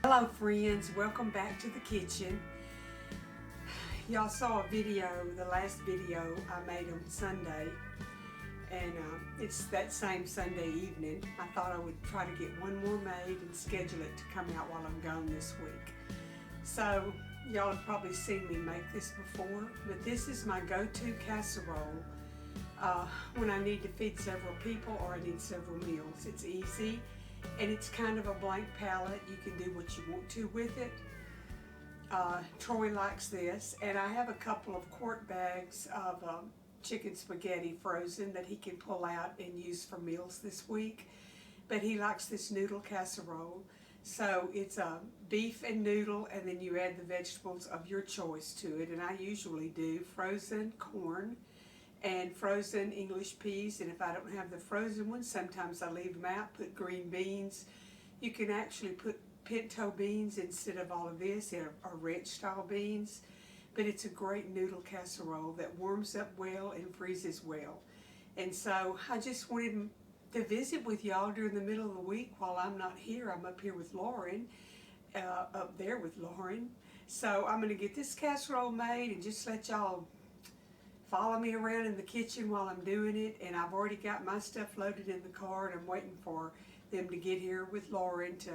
Hello friends, welcome back to the kitchen. Y'all saw a video, the last video I made on Sunday, and it's that same Sunday evening. I thought I would try to get one more made and schedule it to come out while I'm gone this week. So y'all have probably seen me make this before, but this is my go-to casserole when I need to feed several people or I need several meals. It's easy. And it's kind of a blank palette. You can do what you want to with it. Troy likes this, and I have a couple of quart bags of chicken spaghetti frozen that he can pull out and use for meals this week. But he likes this noodle casserole. So it's a beef and noodle, and then you add the vegetables of your choice to it. And I usually do frozen corn and frozen English peas, and if I don't have the frozen ones, sometimes I leave them out, put green beans. You can actually put pinto beans instead of all of this, or red style beans, but it's a great noodle casserole that warms up well and freezes well. And so I just wanted to visit with y'all during the middle of the week while I'm not here. I'm up here with Lauren, up there with Lauren. So I'm gonna get this casserole made and just let y'all follow me around in the kitchen while I'm doing it. And I've already got my stuff loaded in the car, and I'm waiting for them to get here with Lauren to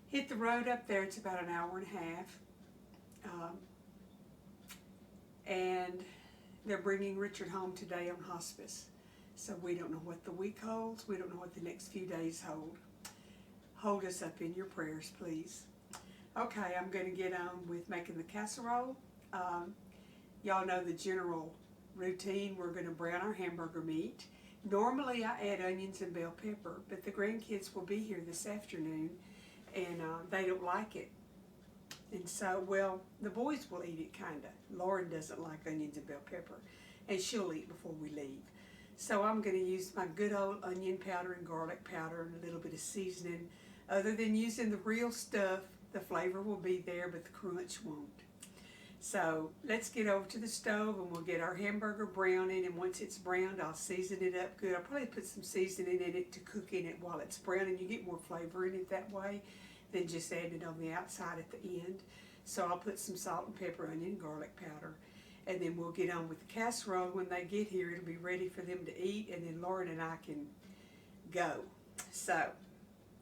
hit the road up there. It's about an hour and a half. And they're bringing Richard home today on hospice. So we don't know what the week holds. We don't know what the next few days hold. Hold us up in your prayers, please. Okay, I'm going to get on with making the casserole. Y'all know the general routine. We're going to brown our hamburger meat. Normally I add onions and bell pepper, but the grandkids will be here this afternoon, and they don't like it. And so, well, the boys will eat it kinda. Lauren doesn't like onions and bell pepper, and she'll eat before we leave. So I'm going to use my good old onion powder and garlic powder and a little bit of seasoning. Other than using the real stuff, the flavor will be there, but the crunch won't. So let's get over to the stove and we'll get our hamburger browning, and once it's browned, I'll season it up good. I'll probably put some seasoning in it to cook in it while it's browning. You get more flavor in it that way than just adding it on the outside at the end. So I'll put some salt and pepper, onion, garlic powder, and then we'll get on with the casserole. When they get here, it'll be ready for them to eat, and then Lauren and I can go. So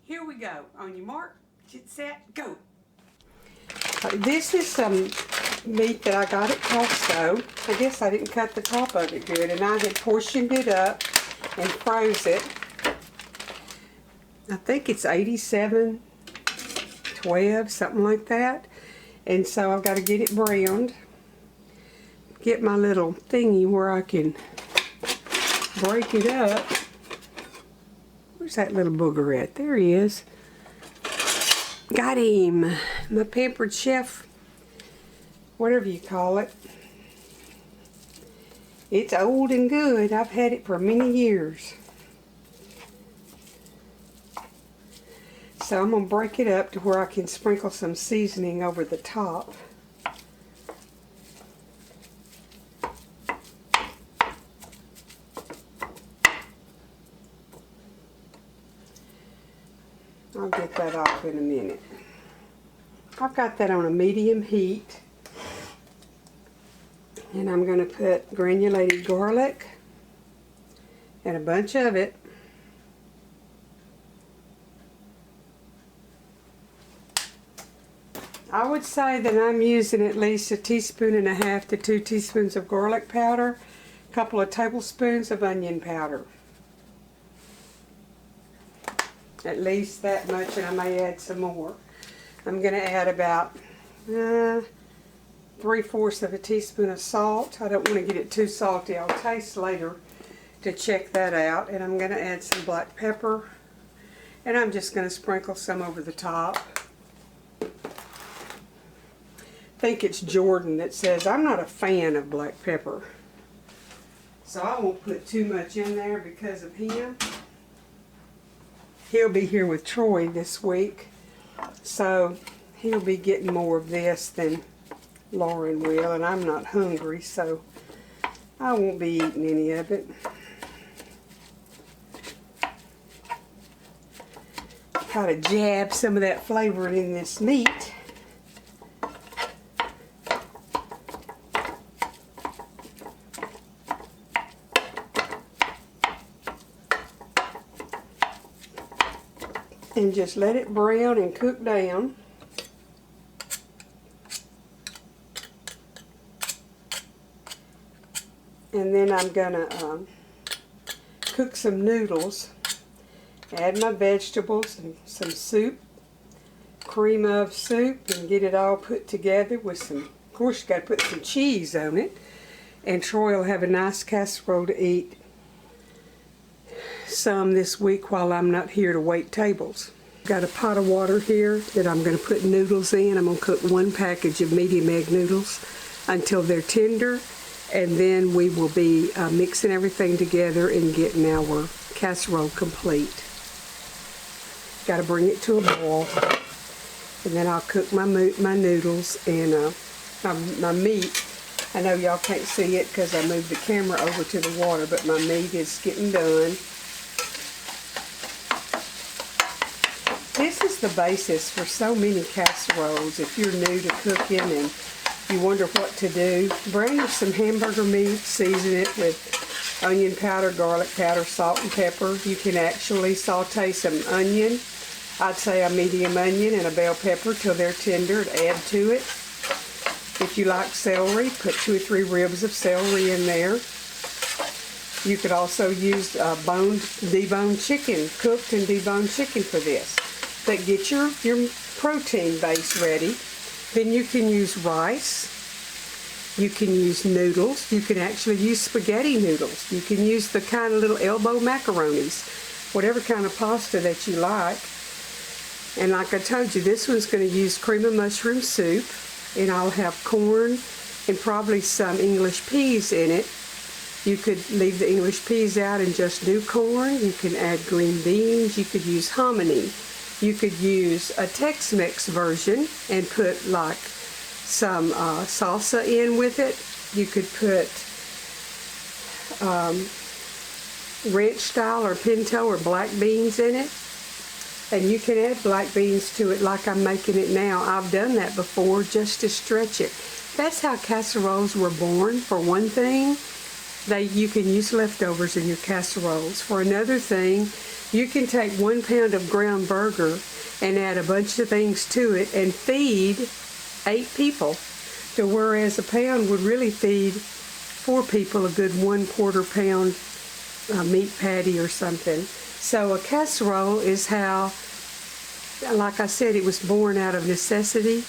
here we go. On your mark, get set, go. This is some meat that I got at Costco. I guess I didn't cut the top of it good, and I had portioned it up and froze it. I think it's 87.12, something like that. And so I've got to get it browned. Get my little thingy where I can break it up. Where's that little booger at? There he is. Got him. My pampered chef, whatever you call it. It's old and good. I've had it for many years. So I'm going to break it up to where I can sprinkle some seasoning over the top. I'll get that off in a minute. I've got that on a medium heat. And I'm going to put granulated garlic and a bunch of it. I would say that I'm using at least 1.5 teaspoons to 2 teaspoons of garlic powder, a couple of tablespoons of onion powder. At least that much, and I may add some more. I'm going to add about 3/4 of a teaspoon of salt. I don't want to get it too salty. I'll taste later to check that out. And I'm going to add some black pepper, and I'm just going to sprinkle some over the top. I think it's Jordan that says I'm not a fan of black pepper, so I won't put too much in there because of him. He'll be here with Troy this week, so he'll be getting more of this than Lauren will, and I'm not hungry, so I won't be eating any of it. try to jab some of that flavor in this meat. And just let it brown and cook down. And then I'm gonna cook some noodles. Add my vegetables and some soup, cream of soup, and get it all put together with some, of course you got to put some cheese on it. And Troy will have a nice casserole to eat some this week while I'm not here to wait tables. Got a pot of water here that I'm going to put noodles in. I'm going to cook 1 package of medium egg noodles until they're tender, and then we will be mixing everything together and getting our casserole complete. Got to bring it to a boil, and then I'll cook my noodles and my meat. I know y'all can't see it because I moved the camera over to the water, but my meat is getting done. This is the basis for so many casseroles. If you're new to cooking and you wonder what to do, bring you some hamburger meat, season it with onion powder, garlic powder, salt and pepper. You can actually saute some onion. I'd say a medium onion and a bell pepper till they're tender and add to it. If you like celery, put 2 or 3 ribs of celery in there. You could also use deboned chicken, cooked and deboned chicken for this. But get your protein base ready. Then you can use rice. You can use noodles. You can actually use spaghetti noodles. You can use the kind of little elbow macaronis. Whatever kind of pasta that you like. And like I told you, this one's going to use cream of mushroom soup. And I'll have corn and probably some English peas in it. You could leave the English peas out and just do corn. You can add green beans. You could use hominy. You could use a Tex-Mex version and put like some salsa in with it. You could put ranch style or pinto or black beans in it. And you can add black beans to it like I'm making it now. I've done that before just to stretch it. That's how casseroles were born. For one thing, you can use leftovers in your casseroles. For another thing, you can take 1 pound of ground burger and add a bunch of things to it and feed 8 people. To whereas a pound would really feed 4 people a good 1/4 pound meat patty or something. So a casserole is how, like I said, it was born out of necessity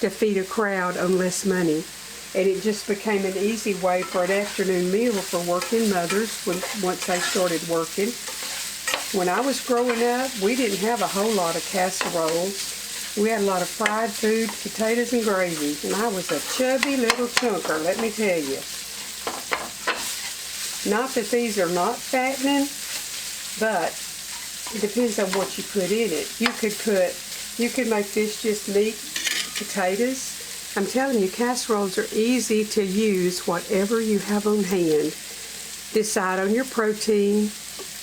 to feed a crowd on less money. And it just became an easy way for an afternoon meal for working mothers once they started working. When I was growing up, we didn't have a whole lot of casseroles. We had a lot of fried food, potatoes and gravy. And I was a chubby little chunker, let me tell you. Not that these are not fattening, but it depends on what you put in it. You could make this just meat, potatoes. I'm telling you, casseroles are easy to use, whatever you have on hand. Decide on your protein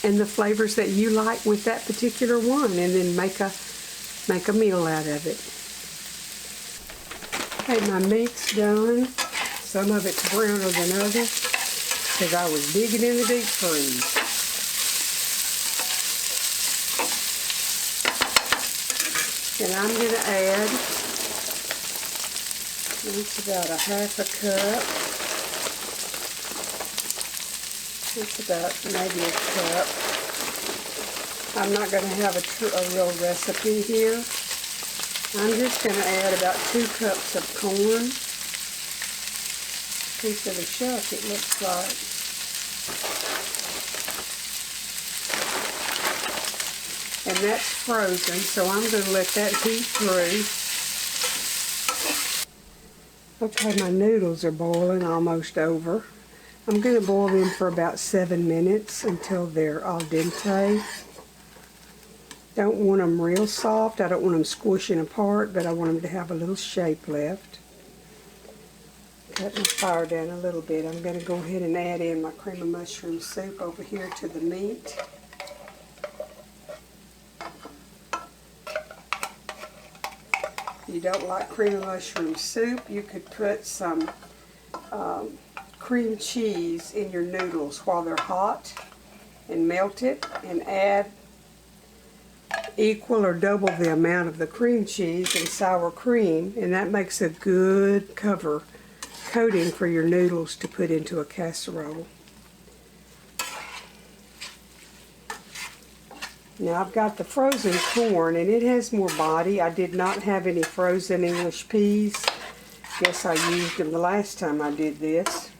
and the flavors that you like with that particular one, and then make a meal out of it. Okay, my meat's done. Some of it's browner than others because I was digging in the deep freeze. And I'm going to add, it's about a 1/2 cup. It's about maybe a cup. I'm not going to have a real recipe here. I'm just going to add about 2 cups of corn. Piece of a shuck, it looks like. And that's frozen, so I'm going to let that heat through. Okay, my noodles are boiling, almost over. I'm going to boil them for about 7 minutes until they're al dente. Don't want them real soft. I don't want them squishing apart, but I want them to have a little shape left. Cut my fire down a little bit. I'm going to go ahead and add in my cream of mushroom soup over here to the meat. you don't like cream of mushroom soup, you could put some cream cheese in your noodles while they're hot and melt it and add equal or double the amount of the cream cheese and sour cream, and that makes a good coating for your noodles to put into a casserole. Now I've got the frozen corn, and it has more body. I did not have any frozen English peas. Guess I used them the last time I did this.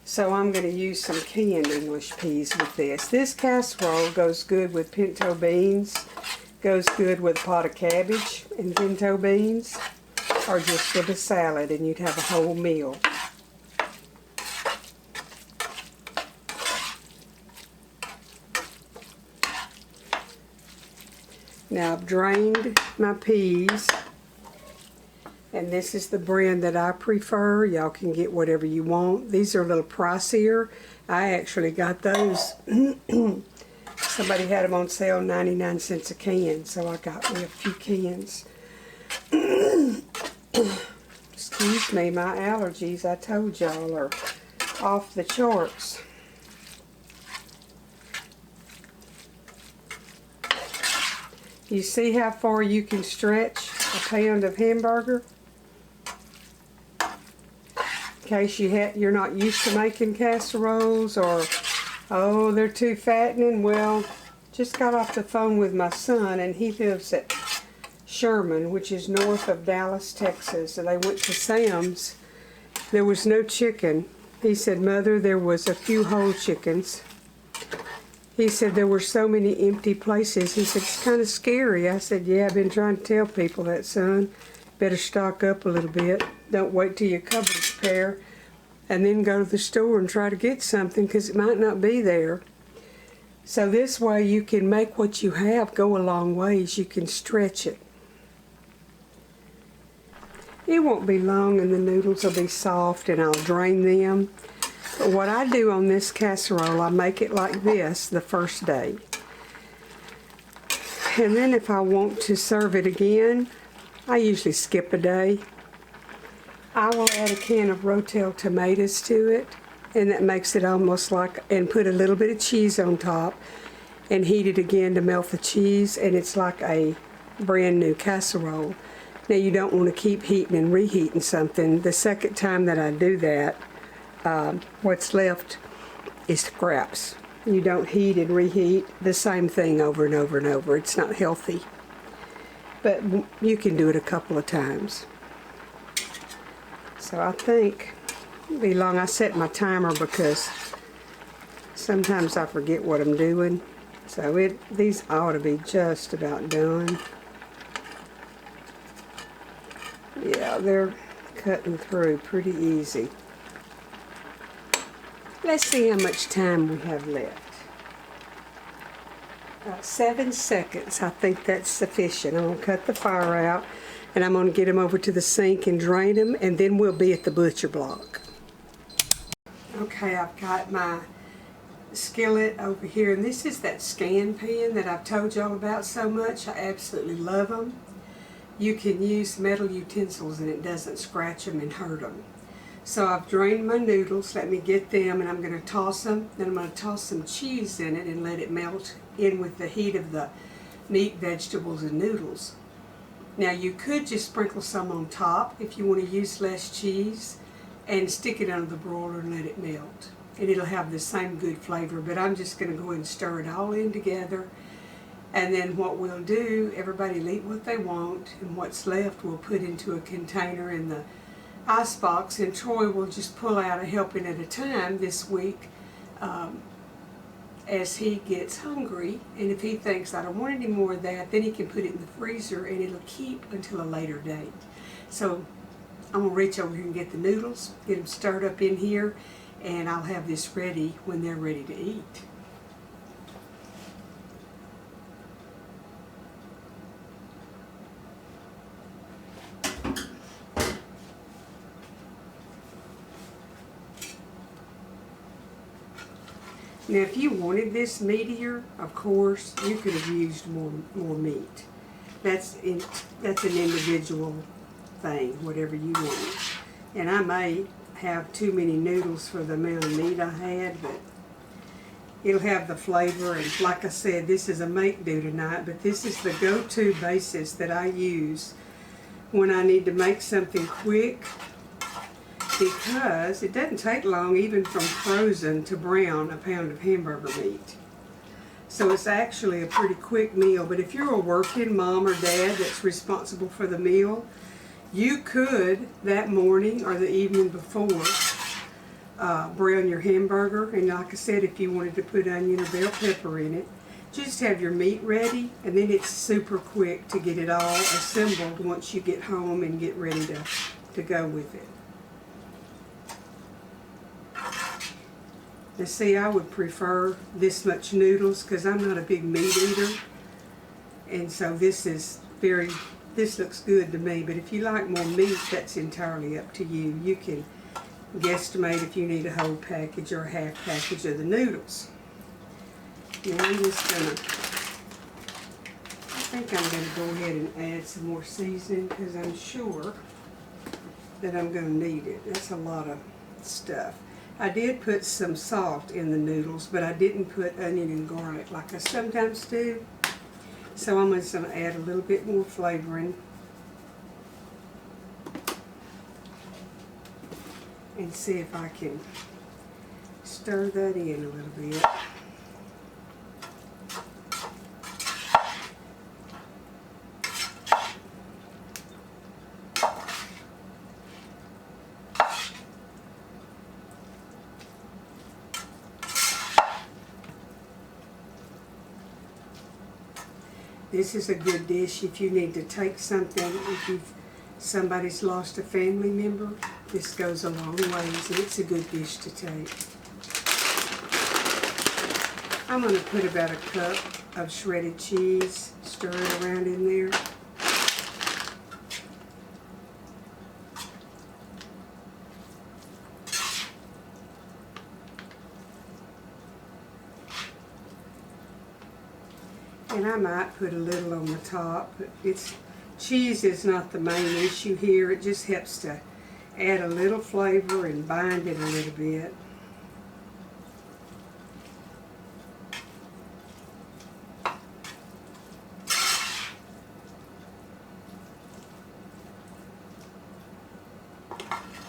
So I'm going to use some canned English peas with this. This casserole goes good with pinto beans, goes good with a pot of cabbage and pinto beans, or just with a salad, and you'd have a whole meal. Now I've drained my peas, and this is the brand that I prefer. Y'all can get whatever you want. These are a little pricier. I actually got those. Somebody had them on sale, 99 cents a can, so I got me a few cans. Excuse me, my allergies, I told y'all, are off the charts. You see how far you can stretch a pound of hamburger? In case you're not used to making casseroles, or, oh, they're too fattening. Well, just got off the phone with my son, and he lives at Sherman, which is north of Dallas, Texas, and they went to Sam's. There was no chicken. He said, "Mother, there was a few whole chickens." He said there were so many empty places. He said, "It's kind of scary." I said, "Yeah, I've been trying to tell people that, son. Better stock up a little bit. Don't wait till your cupboard's bare and then go to the store and try to get something, because it might not be there." So this way you can make what you have go a long ways. You can stretch it. It won't be long and the noodles will be soft, and I'll drain them. But what I do on this casserole, I make it like this the first day. And then if I want to serve it again, I usually skip a day. I will add a can of Rotel tomatoes to it, and that makes it almost like, and put a little bit of cheese on top and heat it again to melt the cheese, and it's like a brand new casserole. Now you don't want to keep heating and reheating something. The second time that I do that, what's left is scraps. You don't heat and reheat the same thing over and over and over. It's not healthy. But you can do it a couple of times. So I think it'll be long. I set my timer because sometimes I forget what I'm doing. So these ought to be just about done. Yeah, they're cutting through pretty easy. Let's see how much time we have left. 7 seconds. I think that's sufficient. I'm going to cut the fire out, and I'm going to get them over to the sink and drain them, and then we'll be at the butcher block. Okay, I've got my skillet over here, and this is that scan pan that I've told y'all about so much. I absolutely love them. You can use metal utensils and it doesn't scratch them and hurt them. So I've drained my noodles. Let me get them, and I'm going to toss them. Then I'm going to toss some cheese in it and let it melt in with the heat of the meat, vegetables, and noodles. Now you could just sprinkle some on top if you want to use less cheese, and stick it under the broiler and let it melt. And it'll have the same good flavor, but I'm just going to go ahead and stir it all in together. And then what we'll do, everybody will eat what they want, and what's left we'll put into a container in the icebox, and Troy will just pull out a helping at a time this week as he gets hungry. And if he thinks, "I don't want any more of that," then he can put it in the freezer and it'll keep until a later date. So I'm going to reach over here and get the noodles, get them stirred up in here, and I'll have this ready when they're ready to eat. Now if you wanted this meatier, of course, you could have used more meat. that's an individual thing, whatever you want. And I may have too many noodles for the amount of meat I had, but it'll have the flavor. And like I said, this is a make-do tonight, but this is the go-to basis that I use when I need to make something quick, because it doesn't take long, even from frozen to brown, a pound of hamburger meat. So it's actually a pretty quick meal. But if you're a working mom or dad that's responsible for the meal, you could, that morning or the evening before, brown your hamburger. And like I said, if you wanted to put onion or bell pepper in it, just have your meat ready, and then it's super quick to get it all assembled once you get home and get ready to go with it. Now see, I would prefer this much noodles because I'm not a big meat eater, and so this looks good to me. But if you like more meat, that's entirely up to you. You can guesstimate if you need a whole package or a half package of the noodles. Now I'm just gonna, I think I'm gonna go ahead and add some more seasoning because I'm sure that I'm gonna need it. That's a lot of stuff. I did put some salt in the noodles, but I didn't put onion and garlic like I sometimes do. So I'm just going to add a little bit more flavoring and see if I can stir that in a little bit. This is a good dish if you need to take something, if somebody's lost a family member. This goes a long ways, and it's a good dish to take. I'm going to put about a cup of shredded cheese, stir it around in there. And I might put a little on the top, but cheese is not the main issue here. It just helps to add a little flavor and bind it a little bit.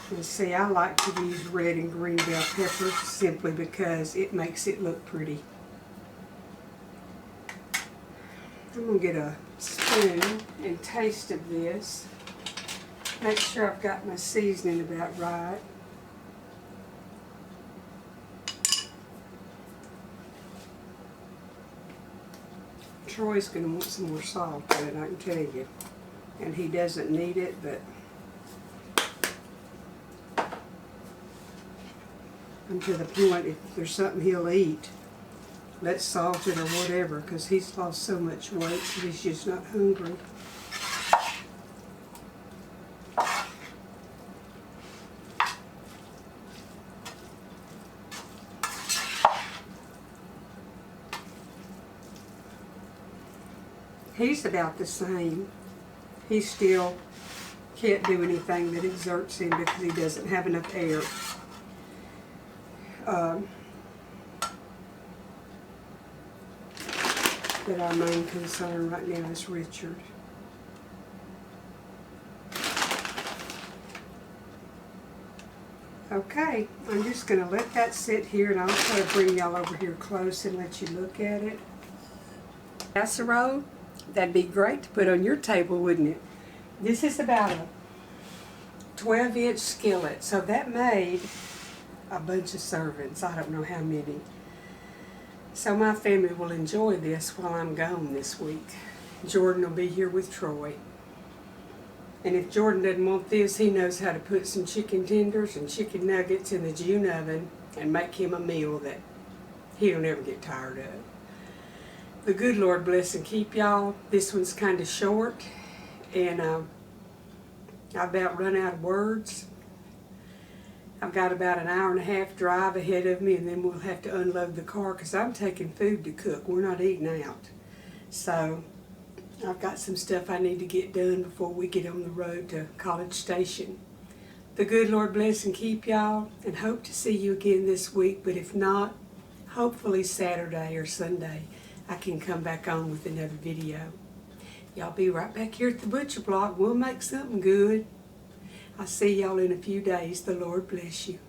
And see, I like to use red and green bell peppers simply because it makes it look pretty. I'm going to get a spoon and taste of this. Make sure I've got my seasoning about right. Troy's going to want some more salt in it, I can tell you. And he doesn't need it, but I'm to the point, if there's something he'll eat, let's salt it or whatever, because he's lost so much weight that he's just not hungry. He's about the same. He still can't do anything that exerts him because he doesn't have enough air. But our main concern right now is Richard. Okay, I'm just going to let that sit here, and I'll try to bring y'all over here close and let you look at it. Casserole, that'd be great to put on your table, wouldn't it? This is about a 12-inch skillet, so that made a bunch of servings. I don't know how many. So my family will enjoy this while I'm gone this week. Jordan will be here with Troy. And if Jordan doesn't want this, he knows how to put some chicken tenders and chicken nuggets in the June oven and make him a meal that he'll never get tired of. The good Lord bless and keep y'all. This one's kind of short, and I about run out of words. I've got about an hour and a half drive ahead of me, and then we'll have to unload the car because I'm taking food to cook. We're not eating out. So I've got some stuff I need to get done before we get on the road to College Station. The good Lord bless and keep y'all, and hope to see you again this week. But if not, hopefully Saturday or Sunday I can come back on with another video. Y'all be right back here at the butcher block. We'll make something good. I'll see y'all in a few days. The Lord bless you.